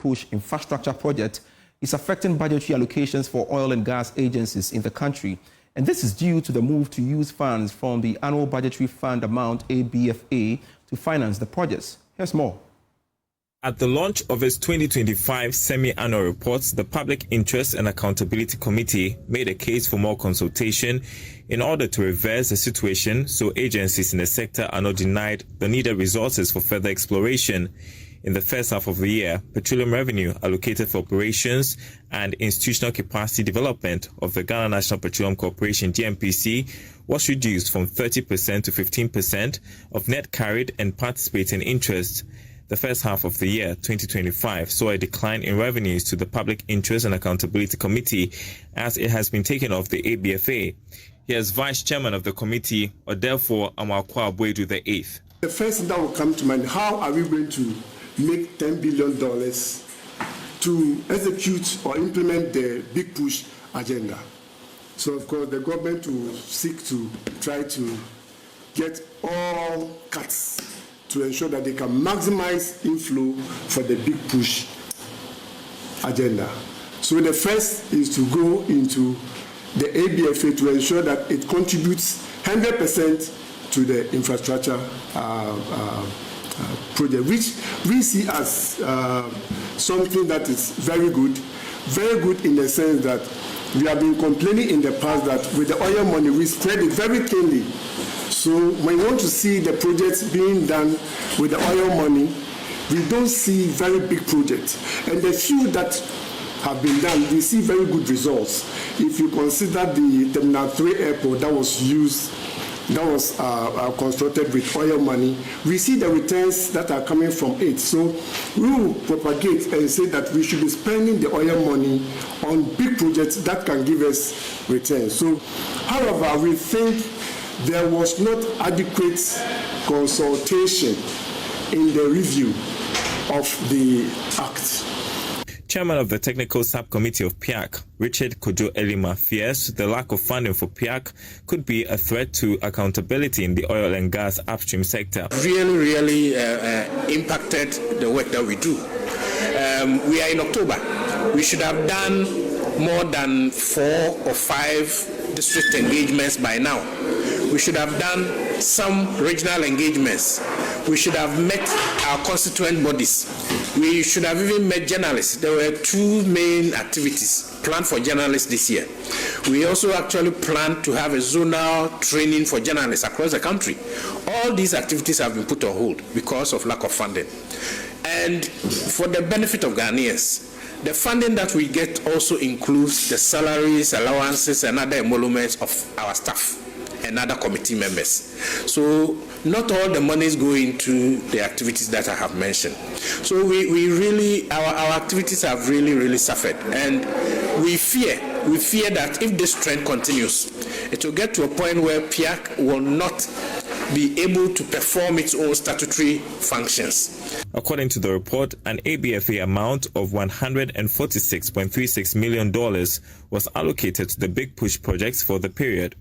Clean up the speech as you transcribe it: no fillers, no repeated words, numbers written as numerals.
Push infrastructure project is affecting budgetary allocations for oil and gas agencies in the country. And this is due to the move to use funds from the annual budgetary fund amount ABFA to finance the projects. Here's more. At the launch of its 2025 semi-annual report, the Public Interest and Accountability Committee made a case for more consultation in order to reverse the situation so agencies in the sector are not denied the needed resources for further exploration. In the first half of the year, petroleum revenue allocated for operations and institutional capacity development of the Ghana National Petroleum Corporation (GNPC) was reduced from 30% to 15% of net carried and participating interest. The first half of the year, 2025, saw a decline in revenues to the Public Interest and Accountability Committee as it has been taken off the ABFA. Here's Vice Chairman of the committee, Odelfo Amakwa Boedu the 8th. The first thing that will come to mind, how are we going to make $10 billion to execute or implement the big push agenda? So, of course, the government will seek to try to get all cuts to ensure that they can maximize inflow for the big push agenda. So the first is to go into the ABFA to ensure that it contributes 100% to the infrastructure project, which we see as something that is very good in the sense that we have been complaining in the past that with the oil money we spread it very thinly. So when you want to see the projects being done with the oil money, we don't see very big projects. And the few that have been done, we see very good results. If you consider the Terminal 3 airport that was used, that was constructed with oil money, we see the returns that are coming from it. So we will propagate and say that we should be spending the oil money on big projects that can give us returns. So, however, we think there was not adequate consultation in the review of the Act. Chairman of the Technical Subcommittee of PIAC, Richard Kojo Elima, fears the lack of funding for PIAC could be a threat to accountability in the oil and gas upstream sector. Really impacted the work that we do. We are in October. We should have done more than 4 or 5 district engagements by now. We should have done some regional engagements. We should have met our constituent bodies. We should have even met journalists. There were 2 main activities planned for journalists this year. We also actually planned to have a zonal training for journalists across the country. All these activities have been put on hold because of lack of funding. And for the benefit of Ghanaians, the funding that we get also includes the salaries, allowances, and other emoluments of our staff and other committee members. So not all the monies go into the activities that I have mentioned. So we really, our activities have really suffered. And we fear that if this trend continues, it will get to a point where PIAC will not be able to perform its own statutory functions. According to the report, an ABFA amount of $146.36 million was allocated to the Big Push projects for the period.